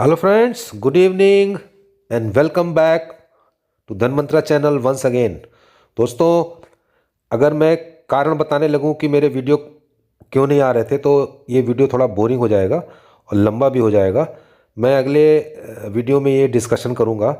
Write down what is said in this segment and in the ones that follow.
Hello friends, good evening and welcome back to Dhanmantra channel once again. दोस्तों, अगर मैं कारण बताने लगूं कि मेरे वीडियो क्यों नहीं आ रहे थे तो ये वीडियो थोड़ा बोरिंग हो जाएगा और लंबा भी हो जाएगा। मैं अगले वीडियो में ये डिस्कशन करूंगा।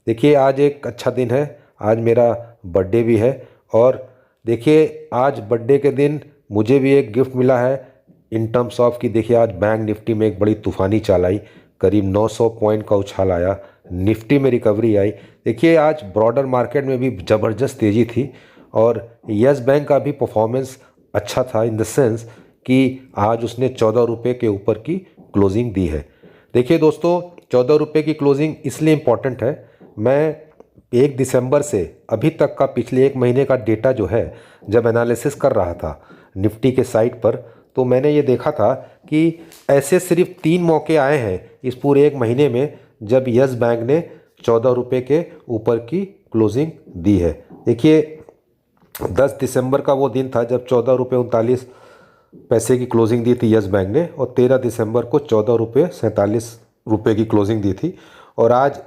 देखिए, आज एक अच्छा दिन है, आज मेरा बर्थडे भी है। और देखिए, आज बर्थडे के दिन मुझे भी एक गिफ्ट मिला है इन टर्म्स ऑफ कि देखिए, आज बैंक निफ्टी में एक बड़ी तूफ़ानी चाल आई, करीब 900 पॉइंट का उछाल आया, निफ्टी में रिकवरी आई। देखिए, आज ब्रॉडर मार्केट में भी ज़बरदस्त तेज़ी थी और यस बैंक का भी परफॉर्मेंस अच्छा था इन द सेंस कि आज उसने 14 रुपये के ऊपर की क्लोजिंग दी है। देखिए दोस्तों, 14 रुपये की क्लोजिंग इसलिए इम्पॉर्टेंट है, मैं 1 दिसंबर से अभी तक का पिछले एक महीने का डेटा जो है जब एनालिसिस कर रहा था निफ्टी के साइट पर, तो मैंने ये देखा था कि ऐसे सिर्फ 3 मौके आए हैं इस पूरे एक महीने में जब यस बैंक ने 14 रुपये के ऊपर की क्लोजिंग दी है। देखिए, 10 दिसंबर का वो दिन था जब 14 रुपये 39 पैसे की क्लोजिंग दी थी यस बैंक ने, और 13 दिसंबर को 14 रुपये 47 रुपये की क्लोजिंग दी थी। और आज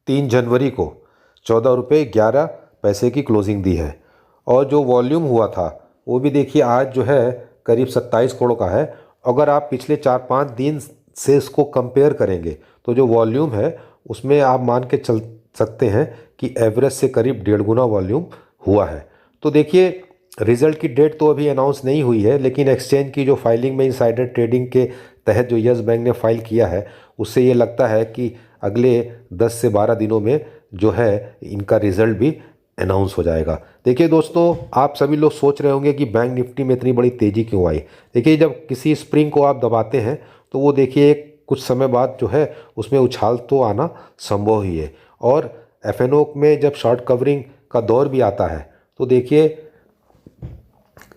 3 जनवरी को 14 रुपये 11 पैसे की क्लोजिंग दी है। और जो वॉल्यूम हुआ था वो भी देखिए, आज जो है करीब 27 करोड़ का है। अगर आप पिछले 4-5 दिन से इसको कंपेयर करेंगे तो जो वॉल्यूम है उसमें आप मान के चल सकते हैं कि एवरेज से करीब 1.5 गुना वॉल्यूम हुआ है। तो देखिए, रिजल्ट की डेट तो अभी अनाउंस नहीं हुई है, लेकिन एक्सचेंज की जो फाइलिंग में इनसाइडर ट्रेडिंग के तहत जो यस बैंक ने फाइल किया है उससे ये लगता है कि अगले 10 से 12 दिनों में जो है इनका रिजल्ट भी अनाउंस हो जाएगा। देखिए दोस्तों, आप सभी लोग सोच रहे होंगे कि बैंक निफ्टी में इतनी बड़ी तेज़ी क्यों आई। देखिए, जब किसी स्प्रिंग को आप दबाते हैं तो वो देखिए कुछ समय बाद जो है उसमें उछाल तो आना संभव ही है। और एफएनओ में जब शॉर्ट कवरिंग का दौर भी आता है तो देखिए,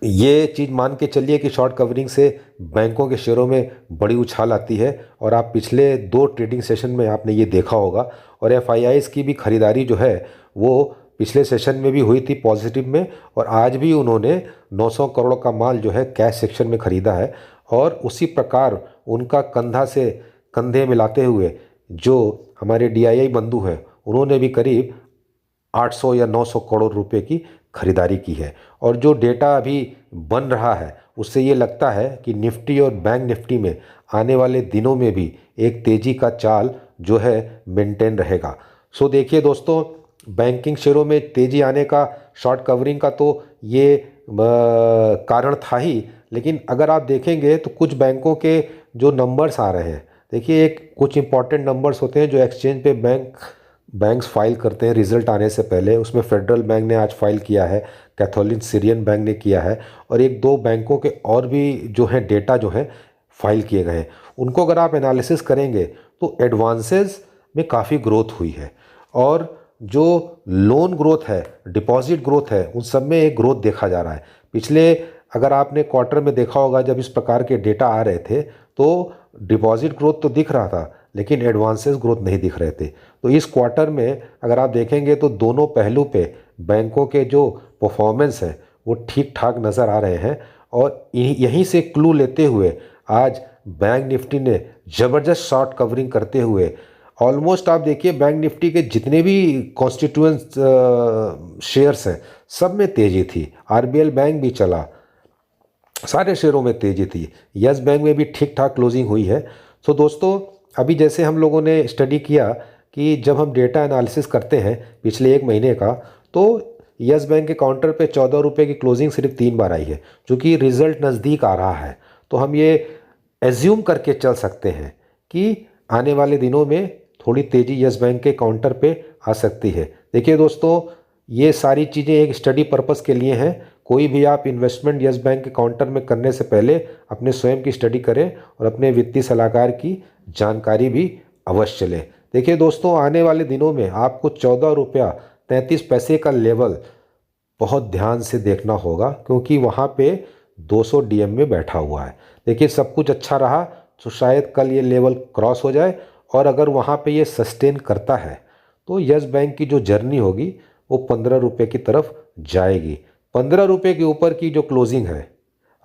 ये चीज़ मान के चलिए कि शॉर्ट कवरिंग से बैंकों के शेयरों में बड़ी उछाल आती है। और आप पिछले 2 ट्रेडिंग सेशन में आपने ये देखा होगा। और एफआईआईज की भी खरीदारी जो है वो पिछले सेशन में भी हुई थी पॉजिटिव में, और आज भी उन्होंने 900 करोड़ का माल जो है कैश सेक्शन में ख़रीदा है। और उसी प्रकार उनका कंधा से कंधे मिलाते हुए जो हमारे डीआईआई बंधु हैं उन्होंने भी करीब 800 या 900 करोड़ रुपए की खरीदारी की है। और जो डेटा अभी बन रहा है उससे ये लगता है कि निफ्टी और बैंक निफ्टी में आने वाले दिनों में भी एक तेज़ी का चाल जो है मेंटेन रहेगा। सो देखिए दोस्तों, बैंकिंग शेयरों में तेज़ी आने का, शॉर्ट कवरिंग का तो ये कारण था ही, लेकिन अगर आप देखेंगे तो कुछ बैंकों के जो नंबर्स आ रहे हैं, देखिए एक कुछ इंपॉर्टेंट नंबर्स होते हैं जो एक्सचेंज पे बैंक्स फाइल करते हैं रिजल्ट आने से पहले। उसमें फेडरल बैंक ने आज फाइल किया है, कैथोलिक सीरियन बैंक ने किया है, और 1-2 बैंकों के और भी जो है डेटा जो है फाइल किए गए हैं। उनको अगर आप एनालिसिस करेंगे तो एडवांसेस में काफ़ी ग्रोथ हुई है, और जो लोन ग्रोथ है, डिपॉजिट ग्रोथ है, उन सब में एक ग्रोथ देखा जा रहा है। पिछले अगर आपने क्वार्टर में देखा होगा जब इस प्रकार के डेटा आ रहे थे तो डिपॉजिट ग्रोथ तो दिख रहा था लेकिन एडवांसेस ग्रोथ नहीं दिख रहे थे। तो इस क्वार्टर में अगर आप देखेंगे तो दोनों पहलू पे बैंकों के जो परफॉर्मेंस है वो ठीक ठाक नज़र आ रहे हैं। और यहीं से क्लू लेते हुए आज बैंक निफ्टी ने ज़बरदस्त शॉर्ट कवरिंग करते हुए ऑलमोस्ट, आप देखिए बैंक निफ्टी के जितने भी कॉन्स्टिट्यूएंट शेयर्स हैं सब में तेज़ी थी। आरबीएल बैंक भी चला, सारे शेयरों में तेज़ी थी। यस बैंक में भी ठीक ठाक क्लोजिंग हुई है। तो दोस्तों, अभी जैसे हम लोगों ने स्टडी किया कि जब हम डेटा एनालिसिस करते हैं पिछले एक महीने का, तो यस बैंक के काउंटर पे 14 रुपये की क्लोजिंग सिर्फ 3 बार आई है। चूँकि रिजल्ट नज़दीक आ रहा है तो हम ये एज्यूम करके चल सकते हैं कि आने वाले दिनों में थोड़ी तेज़ी यस बैंक के काउंटर पे आ सकती है। देखिए दोस्तों, ये सारी चीज़ें एक स्टडी पर्पस के लिए हैं। कोई भी आप इन्वेस्टमेंट यस बैंक के काउंटर में करने से पहले अपने स्वयं की स्टडी करें और अपने वित्तीय सलाहकार की जानकारी भी अवश्य लें। देखिए दोस्तों, आने वाले दिनों में आपको 14 रुपया 33 पैसे का लेवल बहुत ध्यान से देखना होगा, क्योंकि वहाँ पे 200 डीएम में बैठा हुआ है। देखिए, सब कुछ अच्छा रहा तो शायद कल ये लेवल क्रॉस हो जाए, और अगर वहाँ पे ये सस्टेन करता है तो यस बैंक की जो जर्नी होगी वो 15 रुपये की तरफ जाएगी। 15 रुपये के ऊपर की जो क्लोजिंग है,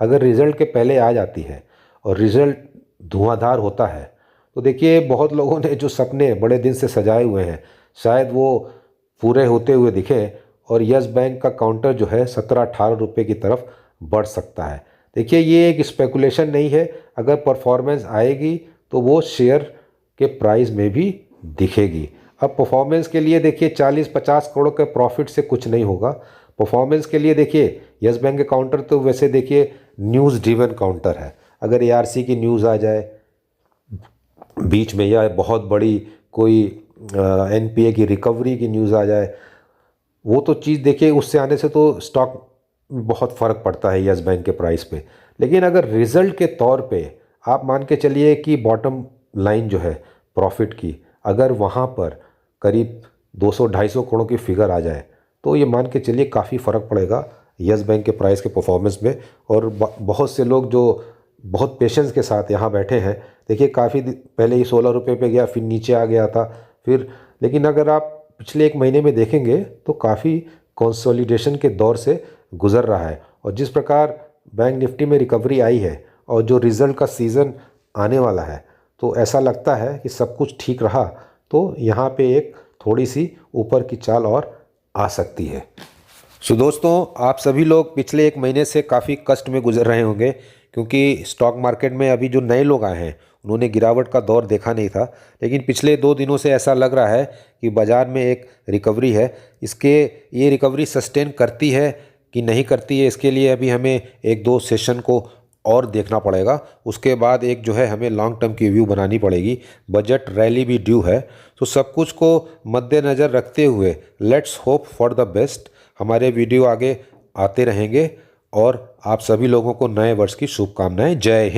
अगर रिजल्ट के पहले आ जाती है और रिजल्ट धुआंधार होता है तो देखिए बहुत लोगों ने जो सपने बड़े दिन से सजाए हुए हैं शायद वो पूरे होते हुए दिखे और यस बैंक का काउंटर जो है 17-18 रुपये की तरफ बढ़ सकता है। देखिए ये एक स्पेकुलेशन नहीं है, अगर परफॉर्मेंस आएगी तो वो शेयर के प्राइस में भी दिखेगी। अब परफॉर्मेंस के लिए देखिए 40-50 करोड़ के प्रॉफिट से कुछ नहीं होगा। परफॉर्मेंस के लिए देखिए यस बैंक के काउंटर तो वैसे देखिए न्यूज़ ड्रिवन काउंटर है। अगर एआरसी की न्यूज़ आ जाए बीच में या बहुत बड़ी कोई एनपीए की रिकवरी की न्यूज़ आ जाए, वो तो चीज़ देखिए उससे आने से तो स्टॉक में बहुत फ़र्क पड़ता है यस बैंक के प्राइस पे। लेकिन अगर रिज़ल्ट के तौर पे आप मान के चलिए कि बॉटम लाइन जो है प्रॉफिट की, अगर वहाँ पर करीब 200-250 करोड़ की फिगर आ जाए तो ये मान के चलिए काफ़ी फ़र्क पड़ेगा यस बैंक के प्राइस के परफॉर्मेंस में। और बहुत से लोग जो बहुत पेशेंस के साथ यहाँ बैठे हैं, देखिए काफ़ी पहले ही 16 रुपये पे गया, फिर नीचे आ गया था, फिर लेकिन अगर आप पिछले एक महीने में देखेंगे तो काफ़ी कंसोलिडेशन के दौर से गुज़र रहा है। और जिस प्रकार बैंक निफ्टी में रिकवरी आई है और जो रिज़ल्ट का सीज़न आने वाला है, तो ऐसा लगता है कि सब कुछ ठीक रहा तो यहाँ पे एक थोड़ी सी ऊपर की चाल और आ सकती है। सो दोस्तों, आप सभी लोग पिछले एक महीने से काफ़ी कष्ट में गुजर रहे होंगे, क्योंकि स्टॉक मार्केट में अभी जो नए लोग आए हैं उन्होंने गिरावट का दौर देखा नहीं था। लेकिन पिछले 2 दिनों से ऐसा लग रहा है कि बाज़ार में एक रिकवरी है। ये रिकवरी सस्टेन करती है कि नहीं करती है, इसके लिए अभी हमें 1-2 सेशन को और देखना पड़ेगा। उसके बाद एक जो है हमें लॉन्ग टर्म की व्यू बनानी पड़ेगी। बजट रैली भी ड्यू है, तो सब कुछ को मद्देनज़र रखते हुए let's hope for the best. हमारे वीडियो आगे आते रहेंगे और आप सभी लोगों को नए वर्ष की शुभकामनाएं। जय हिंद।